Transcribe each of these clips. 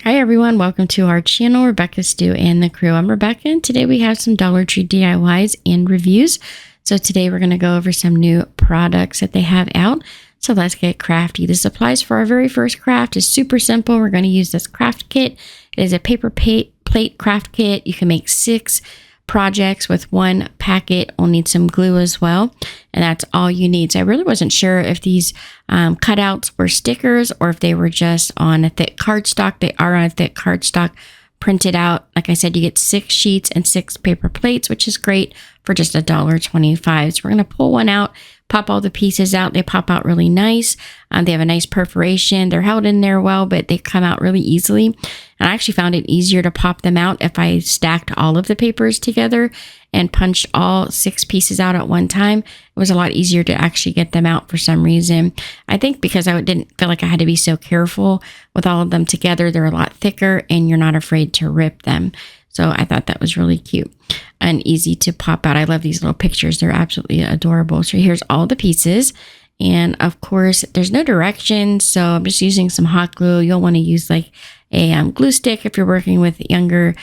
Hi everyone, welcome to our channel, Rebecca, Stu, and the Crew. I'm Rebecca, and today we have some Dollar Tree DIYs and reviews. So today we're going to go over some new products that they have out. So let's get crafty. The supplies for our very first craft is super simple. We're going to use this craft kit. It is a paper plate craft kit. You can make 6 projects with 1 packet. We'll need some glue as well, and that's all you need. So I really wasn't sure if these cutouts were stickers or if they were just on a thick cardstock. They are on a thick cardstock printed out. Like I said, you get 6 sheets and 6 paper plates, which is great for just $1.25. So we're going to pull one out, pop all the pieces out. They pop out really nice. They have a nice perforation. They're held in there well, but they come out really easily. And I actually found it easier to pop them out if I stacked all of the papers together and punched all 6 pieces out at one time. It was a lot easier to actually get them out for some reason. I think because I didn't feel like I had to be so careful with all of them together. They're a lot thicker and you're not afraid to rip them. So I thought that was really cute and easy to pop out. I love these little pictures. They're absolutely adorable. So here's all the pieces. And of course, there's no directions. So I'm just using some hot glue. You'll want to use like a glue stick if you're working with younger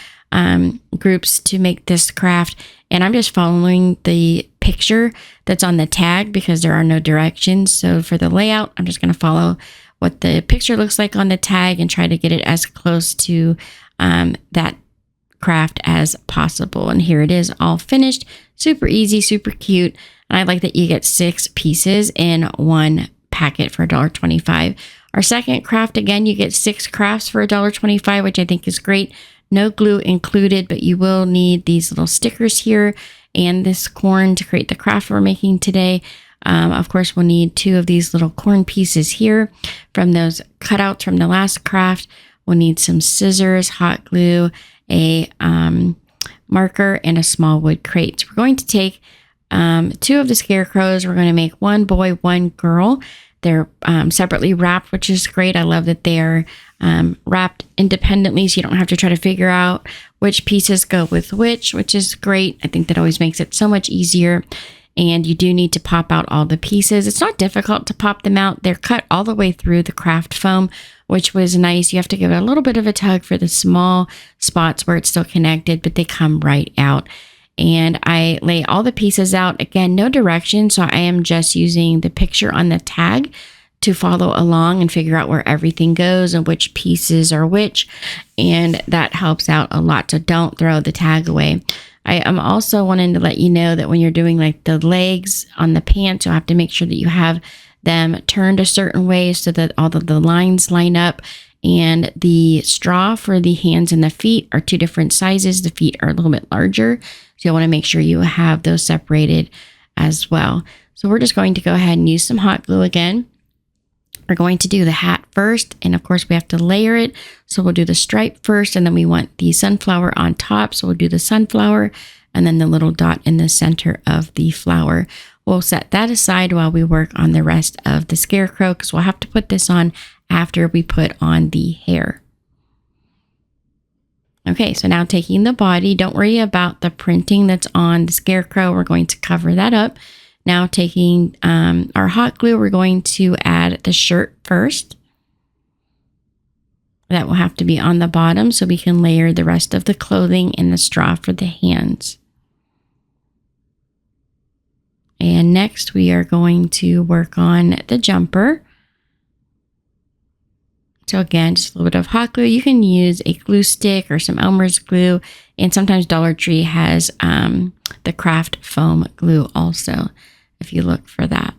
groups to make this craft. And I'm just following the picture that's on the tag because there are no directions. So for the layout, I'm just going to follow what the picture looks like on the tag and try to get it as close to that craft as possible. And here it is all finished. Super easy, super cute. And I like that you get 6 pieces in 1 packet for $1.25. Our second craft, again, you get 6 crafts for $1.25, which I think is great. No glue included, but you will need these little stickers here and this corn to create the craft we're making today. Of course, we'll need 2 of these little corn pieces here from those cutouts from the last craft. We'll need some scissors, hot glue, a marker, and a small wood crate. So we're going to take 2 of the scarecrows. We're going to make 1 boy, 1 girl. They're separately wrapped, which is great. I love that they're wrapped independently, so you don't have to try to figure out which pieces go with which is great. I think that always makes it so much easier. And you do need to pop out all the pieces. It's not difficult to pop them out. They're cut all the way through the craft foam, which was nice. You have to give it a little bit of a tug for the small spots where it's still connected, but they come right out. And I lay all the pieces out. Again, no direction, so I am just using the picture on the tag to follow along and figure out where everything goes and which pieces are which. And that helps out a lot, so don't throw the tag away. I am also wanting to let you know that when you're doing like the legs on the pants, you'll have to make sure that you have them turned a certain way so that all of the lines line up. And the straw for the hands and the feet are 2 different sizes. The feet are a little bit larger. So you'll want to make sure you have those separated as well. So we're just going to go ahead and use some hot glue again. We're going to do the hat first, and of course we have to layer it. So we'll do the stripe first, and then we want the sunflower on top. So we'll do the sunflower and then the little dot in the center of the flower. We'll set that aside while we work on the rest of the scarecrow because we'll have to put this on after we put on the hair. Okay, so now taking the body, don't worry about the printing that's on the scarecrow. We're going to cover that up. Now taking our hot glue, we're going to add the shirt first. That will have to be on the bottom so we can layer the rest of the clothing and the straw for the hands. And next we are going to work on the jumper. So again, just a little bit of hot glue. You can use a glue stick or some Elmer's glue. And sometimes Dollar Tree has the craft foam glue also, if you look for that.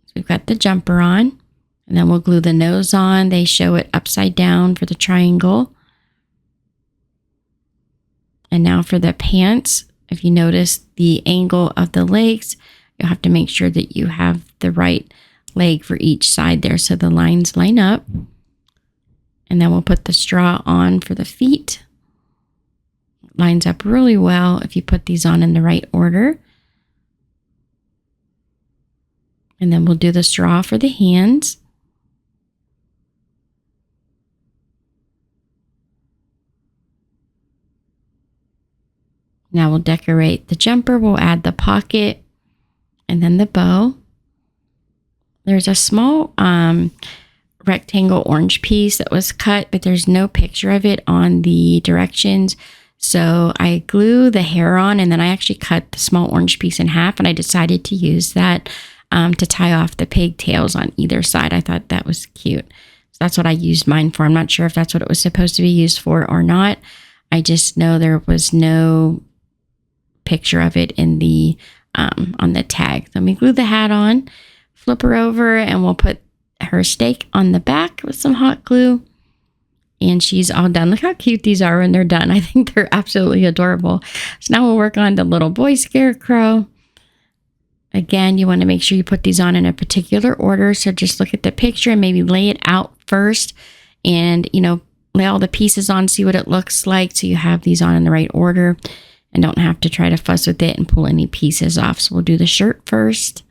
So we've got the jumper on, and then we'll glue the nose on. They show it upside down for the triangle. And now for the pants, if you notice the angle of the legs, you'll have to make sure that you have the right leg for each side there so the lines line up. And then we'll put the straw on for the feet. It lines up really well if you put these on in the right order. And then we'll do the straw for the hands. Now we'll decorate the jumper. We'll add the pocket and then the bow. There's a small rectangle orange piece that was cut, but there's no picture of it on the directions. So I glue the hair on, and then I actually cut the small orange piece in half, and I decided to use that to tie off the pigtails on either side. I thought that was cute. So that's what I used mine for. I'm not sure if that's what it was supposed to be used for or not. I just know there was no picture of it in the on the tag. Let me glue the hat on, flip her over, and we'll put her stake on the back with some hot glue. And she's all done. Look how cute these are when they're done. I think they're absolutely adorable. So now we'll work on the little boy Scarecrow. Again, you want to make sure you put these on in a particular order. So just look at the picture and maybe lay it out first, and, you know, lay all the pieces on, see what it looks like, so you have these on in the right order and don't have to try to fuss with it and pull any pieces off. So we'll do the shirt first,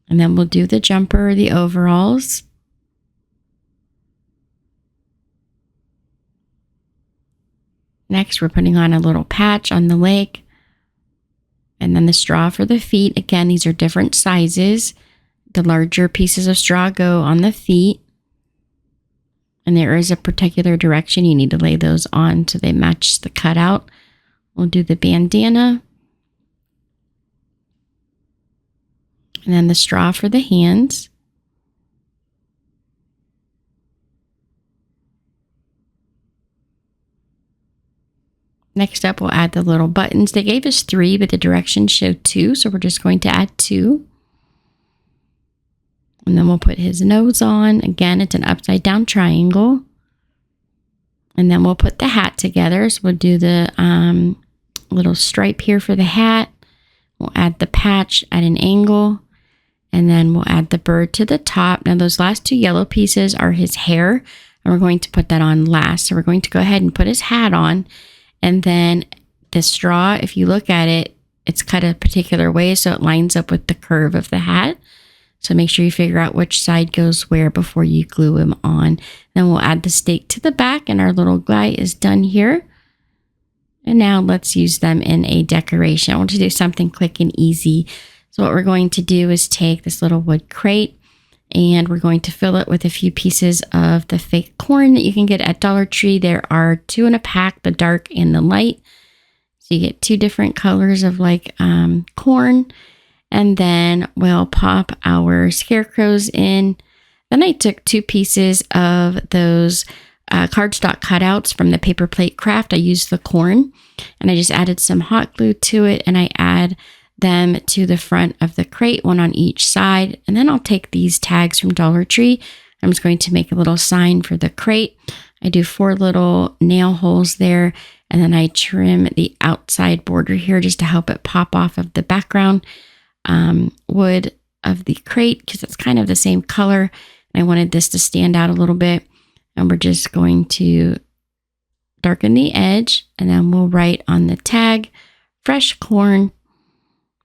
and then we'll do the jumper, the overalls. Next, we're putting on a little patch on the leg, and then the straw for the feet. Again, these are different sizes. The larger pieces of straw go on the feet, and there is a particular direction you need to lay those on so they match the cutout. We'll do the bandana, and then the straw for the hands. Next up, we'll add the little buttons. They gave us 3, but the directions show 2, so we're just going to add 2. And then we'll put his nose on. Again, it's an upside down triangle. And then we'll put the hat together. So we'll do the little stripe here for the hat. We'll add the patch at an angle. And then we'll add the bird to the top. Now those last 2 yellow pieces are his hair, and we're going to put that on last. So we're going to go ahead and put his hat on. And then the straw, if you look at it, it's cut a particular way so it lines up with the curve of the hat. So make sure you figure out which side goes where before you glue him on. Then we'll add the stake to the back, and our little guy is done here. And now let's use them in a decoration. I want to do something quick and easy. So what we're going to do is take this little wood crate, and we're going to fill it with a few pieces of the fake corn that you can get at Dollar Tree. There are 2 in a pack, the dark and the light. So you get 2 different colors of like corn. And then we'll pop our scarecrows in. Then I took 2 pieces of those cardstock cutouts from the Paper Plate Craft. I used the corn, and I just added some hot glue to it, and I add them to the front of the crate, 1 on each side. And then I'll take these tags from Dollar Tree. I'm just going to make a little sign for the crate. I do 4 little nail holes there, and then I trim the outside border here just to help it pop off of the background wood of the crate, because it's kind of the same color. And I wanted this to stand out a little bit, and we're just going to darken the edge, and then we'll write on the tag, fresh corn.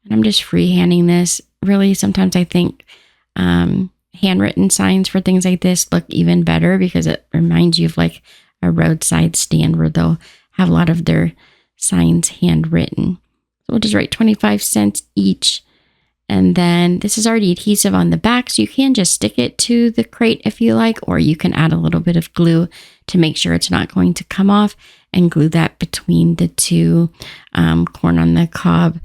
And I'm just freehanding this. Really, sometimes I think handwritten signs for things like this look even better, because it reminds you of like a roadside stand where they'll have a lot of their signs handwritten. So we'll just write 25 cents each. And then this is already adhesive on the back, so you can just stick it to the crate if you like, or you can add a little bit of glue to make sure it's not going to come off, and glue that between the 2 corn on the cob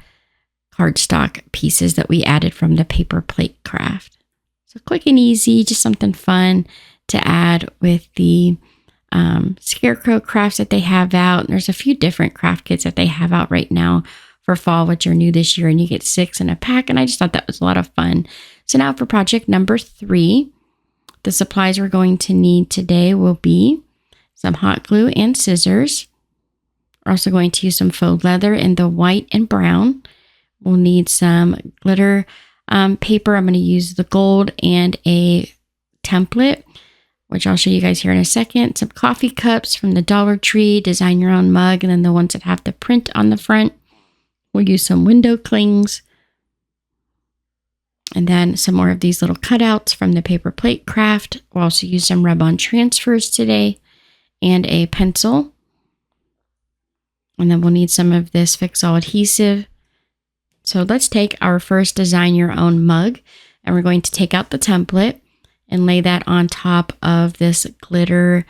cardstock pieces that we added from the Paper Plate Craft. So quick and easy, just something fun to add with the Scarecrow crafts that they have out. And there's a few different craft kits that they have out right now for fall, which are new this year, and you get 6 in a pack. And I just thought that was a lot of fun. So now for project number 3, the supplies we're going to need today will be some hot glue and scissors. We're also going to use some faux leather in the white and brown. We'll need some glitter paper. I'm going to use the gold and a template, which I'll show you guys here in a second. Some coffee cups from the Dollar Tree, design your own mug, and then the ones that have the print on the front. We'll use some window clings, and then some more of these little cutouts from the Paper Plate Craft. We'll also use some rub-on transfers today, and a pencil. And then we'll need some of this Fix-All adhesive. So let's take our first design your own mug, and we're going to take out the template. and lay that on top of this glitter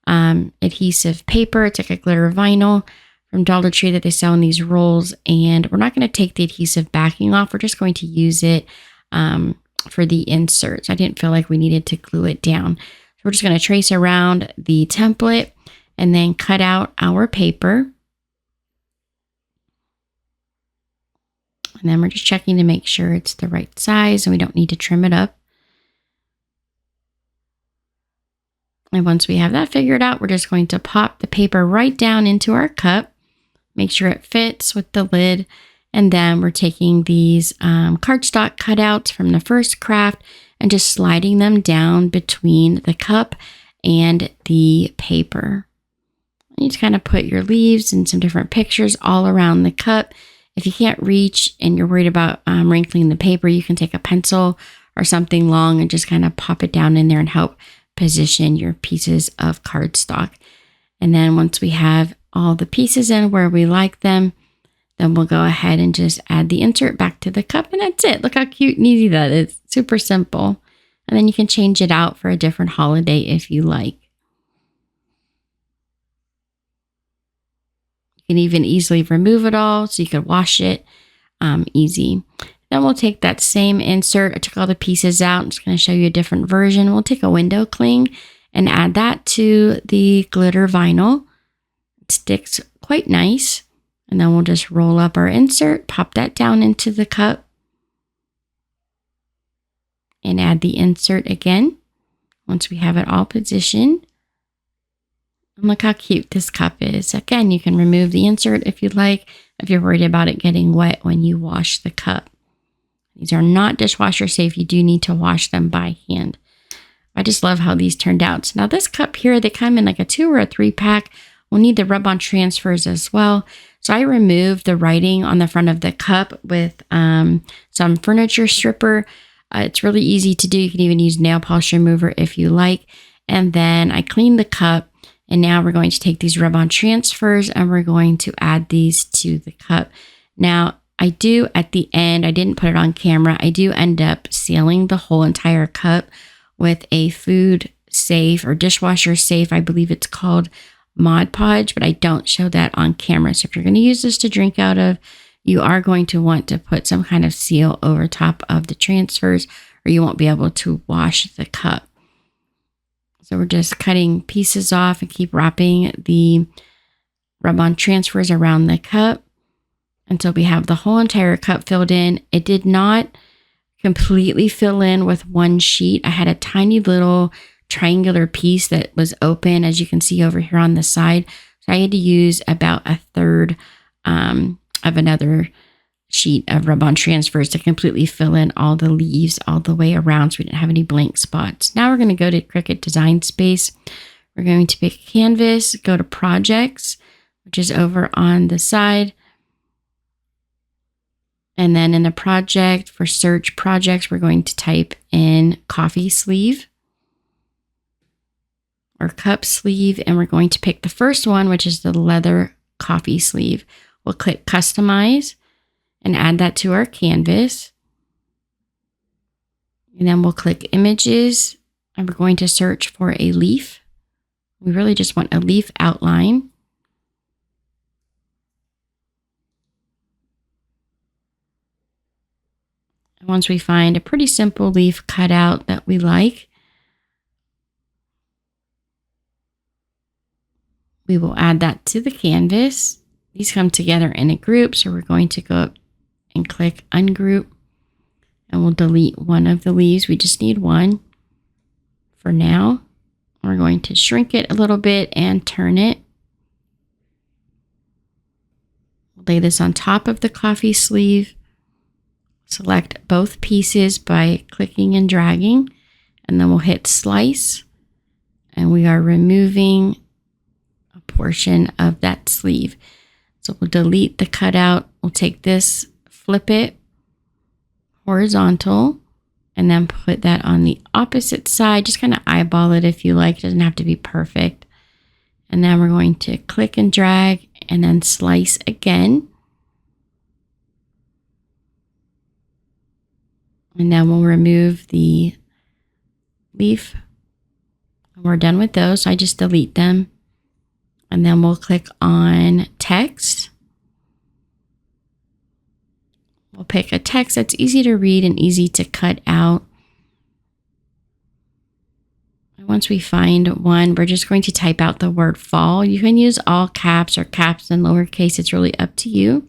adhesive paper. It's like a glitter vinyl from Dollar Tree that they sell in these rolls. And we're not going to take the adhesive backing off. We're just going to use it for the inserts. I didn't feel like we needed to glue it down. So we're just going to trace around the template and then cut out our paper. And then we're just checking to make sure it's the right size and we don't need to trim it up. And once we have that figured out, we're just going to pop the paper right down into our cup. Make sure it fits with the lid. And then we're taking these cardstock cutouts from the first craft and just sliding them down between the cup and the paper. You just kind of put your leaves and some different pictures all around the cup. If you can't reach and you're worried about wrinkling the paper, you can take a pencil or something long and just kind of pop it down in there and help position your pieces of cardstock. And then once we have all the pieces in where we like them, then we'll go ahead and just add the insert back to the cup, and that's it. Look how cute and easy that is. Super simple. And then you can change it out for a different holiday if you like. You can even easily remove it all so you could wash it easy. Then we'll take that same insert. I took all the pieces out. I'm just going to show you a different version. We'll take a window cling and add that to the glitter vinyl. It sticks quite nice. And then we'll just roll up our insert, pop that down into the cup, and add the insert again once we have it all positioned. And look how cute this cup is. Again, you can remove the insert if you'd like, if you're worried about it getting wet when you wash the cup. These are not dishwasher safe. You do need to wash them by hand. I just love how these turned out. So now this cup here, they come in like a 2 or a 3 pack. We'll need the rub-on transfers as well. So I removed the writing on the front of the cup with some furniture stripper. It's really easy to do. You can even use nail polish remover if you like. And then I cleaned the cup. And now we're going to take these rub-on transfers and we're going to add these to the cup. Now, I do at the end, I didn't put it on camera, I do end up sealing the whole entire cup with a food safe or dishwasher safe, I believe it's called, Mod Podge, but I don't show that on camera. So if you're going to use this to drink out of, you are going to want to put some kind of seal over top of the transfers or you won't be able to wash the cup. So we're just cutting pieces off and keep wrapping the rub-on transfers around the cup until we have the whole entire cup filled in. It did not completely fill in with one sheet. I had a tiny little triangular piece that was open, as you can see over here on the side. So I had to use about a third of another sheet of rub-on transfers to completely fill in all the leaves all the way around so we didn't have any blank spots. Now we're going to go to Cricut Design Space. We're going to pick Canvas, go to Projects, which is over on the side. And then in the project, for search projects, we're going to type in coffee sleeve or cup sleeve. And we're going to pick the first one, which is the leather coffee sleeve. We'll click Customize and add that to our canvas. And then we'll click Images and we're going to search for a leaf. We really just want a leaf outline. And once we find a pretty simple leaf cutout that we like, we will add that to the canvas. These come together in a group, so we're going to go up and click Ungroup, and we'll delete one of the leaves. We just need one for now. We're going to shrink it a little bit and turn it. We'll lay this on top of the coffee sleeve. Select both pieces by clicking and dragging, and then we'll hit Slice, and we are removing a portion of that sleeve. So we'll delete the cutout. We'll take this, flip it horizontal, and then put that on the opposite side. Just kind of eyeball it if you like. It doesn't have to be perfect. And then we're going to click and drag and then slice again. And then we'll remove the leaf. We're done with those, so I just delete them. And then we'll click on text. We'll pick a text that's easy to read and easy to cut out. And once we find one, we're just going to type out the word fall. You can use all caps or caps and lowercase. It's really up to you.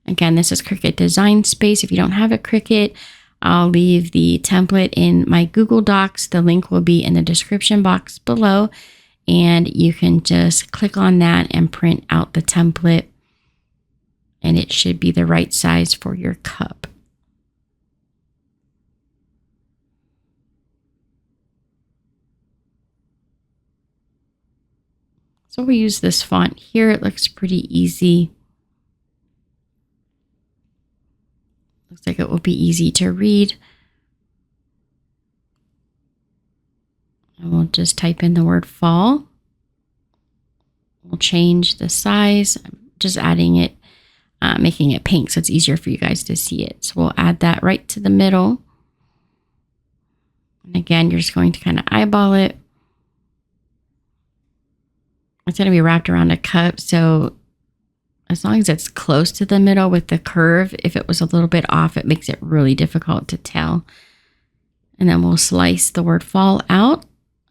Again, this is Cricut Design Space. If you don't have a Cricut, I'll leave the template in my Google Docs. The link will be in the description box below, and you can just click on that and print out the template, and it should be the right size for your cup. So we use this font here. It looks pretty easy. Looks like it will be easy to read. And we'll just type in the word fall. We'll change the size. I'm just adding it, making it pink so it's easier for you guys to see it. So we'll add that right to the middle. And again, you're just going to kind of eyeball it. It's going to be wrapped around a cup, so as long as it's close to the middle with the curve, if it was a little bit off, it makes it really difficult to tell. And then we'll slice the word fall out.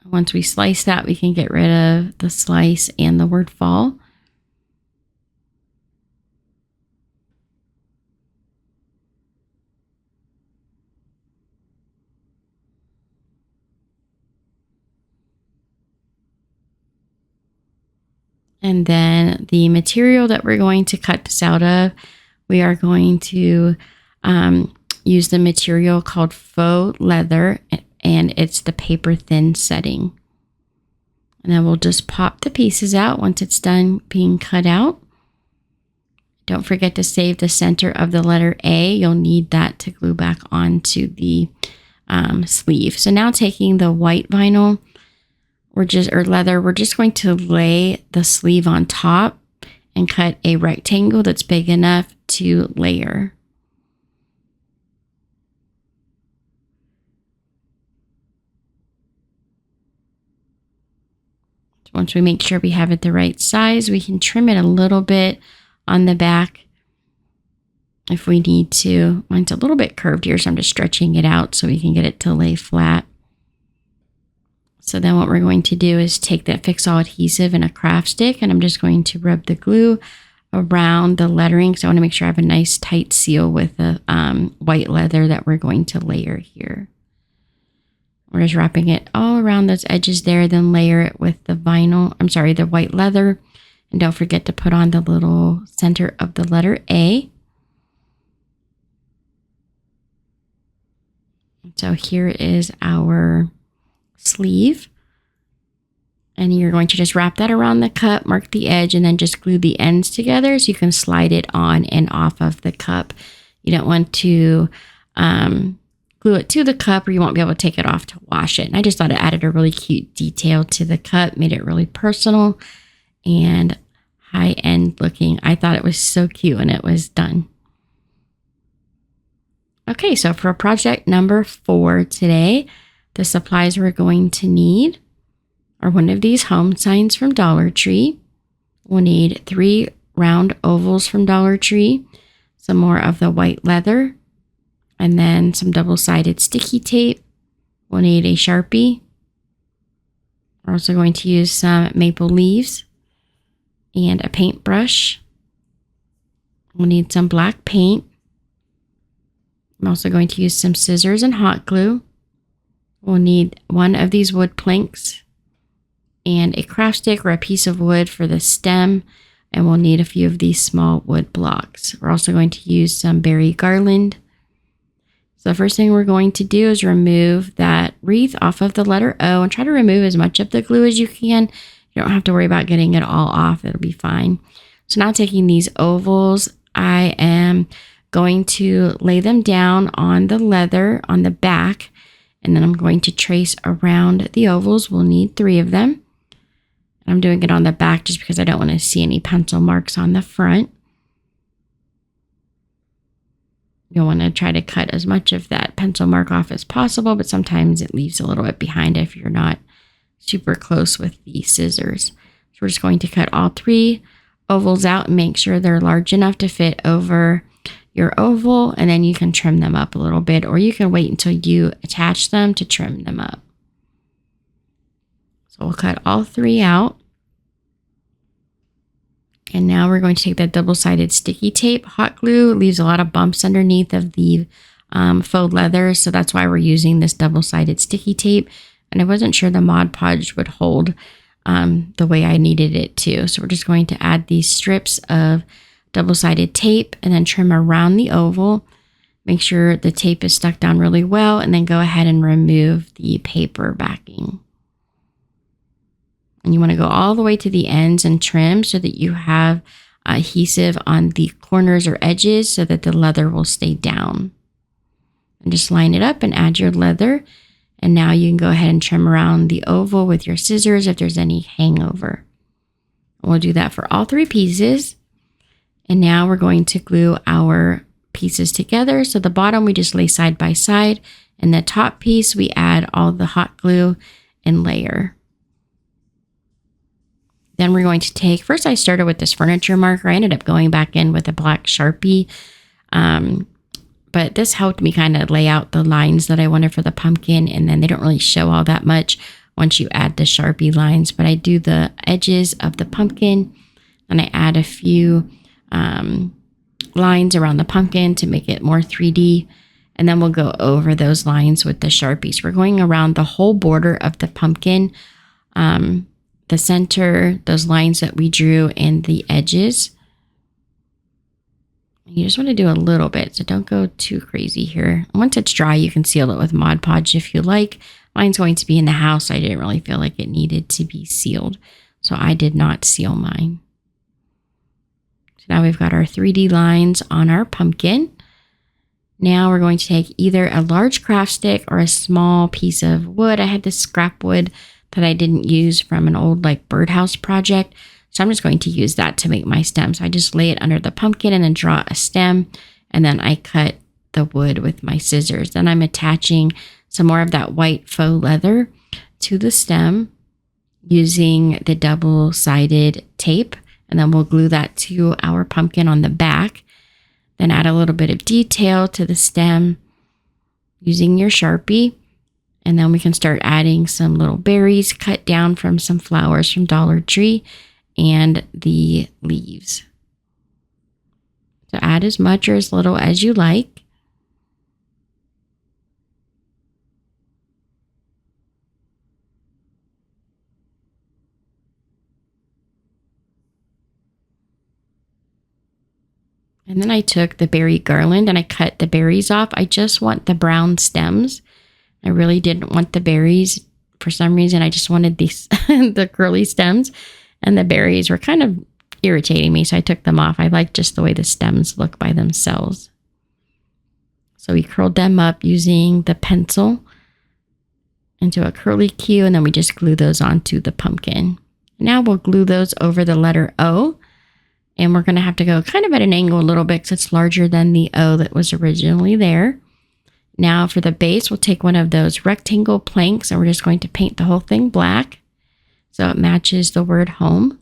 Once we slice that, we can get rid of the slice and the word fall. And then the material that we're going to cut this out of, we are going to use the material called faux leather, and it's the paper thin setting. And then we'll just pop the pieces out once it's done being cut out. Don't forget to save the center of the letter A. You'll need that to glue back onto the sleeve. So now taking the white vinyl, leather, we're just going to lay the sleeve on top and cut a rectangle that's big enough to layer. So once we make sure we have it the right size, we can trim it a little bit on the back if we need to. Mine's a little bit curved here, so I'm just stretching it out so we can get it to lay flat. So then what we're going to do is take that Fix-All adhesive and a craft stick, and I'm just going to rub the glue around the lettering. So I want to make sure I have a nice tight seal with the white leather that we're going to layer here. We're just wrapping it all around those edges there, then layer it with the the white leather. And don't forget to put on the little center of the letter A. So here is our sleeve, and you're going to just wrap that around the cup, mark the edge, and then just glue the ends together so you can slide it on and off of the cup. You don't want to glue it to the cup, or you won't be able to take it off to wash it. And I just thought it added a really cute detail to the cup, made it really personal and high-end looking. I thought it was so cute when it was done. Okay, so for project number 4 today, the supplies we're going to need are one of these home signs from Dollar Tree. We'll need 3 round ovals from Dollar Tree, some more of the white leather, and then some double-sided sticky tape. We'll need a Sharpie. We're also going to use some maple leaves and a paintbrush. We'll need some black paint. I'm also going to use some scissors and hot glue. We'll need one of these wood planks and a craft stick or a piece of wood for the stem, and we'll need a few of these small wood blocks. We're also going to use some berry garland. So the first thing we're going to do is remove that wreath off of the letter O and try to remove as much of the glue as you can. You don't have to worry about getting it all off. It'll be fine. So now taking these ovals, I am going to lay them down on the leather on the back, and then I'm going to trace around the ovals. We'll need 3 of them. I'm doing it on the back just because I don't want to see any pencil marks on the front. You'll want to try to cut as much of that pencil mark off as possible, but sometimes it leaves a little bit behind if you're not super close with the scissors. So we're just going to cut all 3 ovals out and make sure they're large enough to fit over your oval, and then you can trim them up a little bit, or you can wait until you attach them to trim them up. So we'll cut all 3 out. And now we're going to take that double-sided sticky tape. Hot glue leaves a lot of bumps underneath of the faux leather, so that's why we're using this double-sided sticky tape. And I wasn't sure the Mod Podge would hold the way I needed it to. So we're just going to add these strips of double-sided tape and then trim around the oval. Make sure the tape is stuck down really well, and then go ahead and remove the paper backing. And you want to go all the way to the ends and trim so that you have adhesive on the corners or edges so that the leather will stay down. And just line it up and add your leather. And now you can go ahead and trim around the oval with your scissors if there's any hangover. We'll do that for all 3 pieces. And now we're going to glue our pieces together. So the bottom we just lay side by side, and the top piece we add all the hot glue and layer. Then we're going to take, first I started with this furniture marker. I ended up going back in with a black Sharpie. But this helped me kind of lay out the lines that I wanted for the pumpkin. And then they don't really show all that much once you add the Sharpie lines. But I do the edges of the pumpkin, and I add a few lines around the pumpkin to make it more 3D. And then we'll go over those lines with the Sharpies. We're going around the whole border of the pumpkin. The center, those lines that we drew, and the edges. You just want to do a little bit, so don't go too crazy here. Once it's dry, you can seal it with Mod Podge if you like. Mine's going to be in the house. I didn't really feel like it needed to be sealed, so I did not seal mine. So now we've got our 3D lines on our pumpkin. Now we're going to take either a large craft stick or a small piece of wood. I had this scrap wood that I didn't use from an old like birdhouse project. So I'm just going to use that to make my stem. So I just lay it under the pumpkin and then draw a stem. And then I cut the wood with my scissors. Then I'm attaching some more of that white faux leather to the stem using the double-sided tape. And then we'll glue that to our pumpkin on the back. Then add a little bit of detail to the stem using your Sharpie. And then we can start adding some little berries cut down from some flowers from Dollar Tree and the leaves. So add as much or as little as you like. And then I took the berry garland and I cut the berries off. I just want the brown stems. I really didn't want the berries. For some reason, I just wanted these the curly stems, and the berries were kind of irritating me, so I took them off. I like just the way the stems look by themselves. So we curled them up using the pencil into a curly Q, and then we just glue those onto the pumpkin. Now we'll glue those over the letter O, and we're going to have to go kind of at an angle a little bit because it's larger than the O that was originally there. Now for the base, we'll take one of those rectangle planks and we're just going to paint the whole thing black so it matches the word home.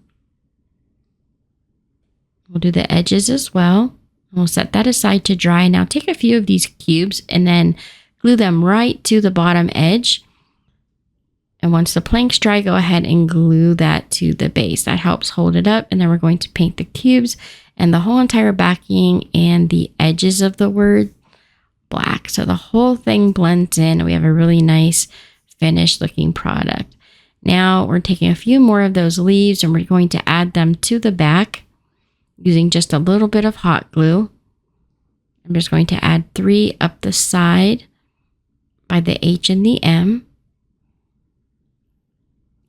We'll do the edges as well. We'll set that aside to dry. Now take a few of these cubes and then glue them right to the bottom edge. And once the plank's dry, go ahead and glue that to the base. That helps hold it up. And then we're going to paint the cubes and the whole entire backing and the edges of the word black. So the whole thing blends in. We have a really nice finished looking product. Now we're taking a few more of those leaves and we're going to add them to the back using just a little bit of hot glue. I'm just going to add 3 up the side by the H and the M.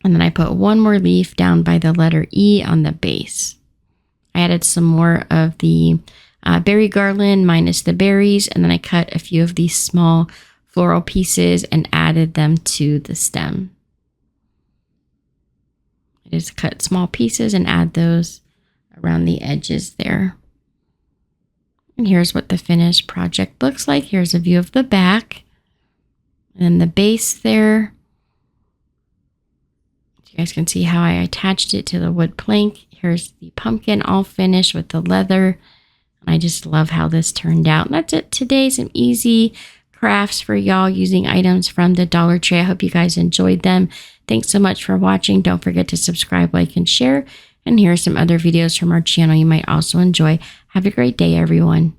And then I put one more leaf down by the letter E on the base. I added some more of the berry garland minus the berries, and then I cut a few of these small floral pieces and added them to the stem. I just cut small pieces and add those around the edges there. And here's what the finished project looks like. Here's a view of the back and the base there. You guys can see how I attached it to the wood plank. Here's the pumpkin all finished with the leather. I just love how this turned out. And that's it today. Some easy crafts for y'all using items from the Dollar Tree. I hope you guys enjoyed them. Thanks so much for watching. Don't forget to subscribe, like, and share. And here are some other videos from our channel you might also enjoy. Have a great day, everyone.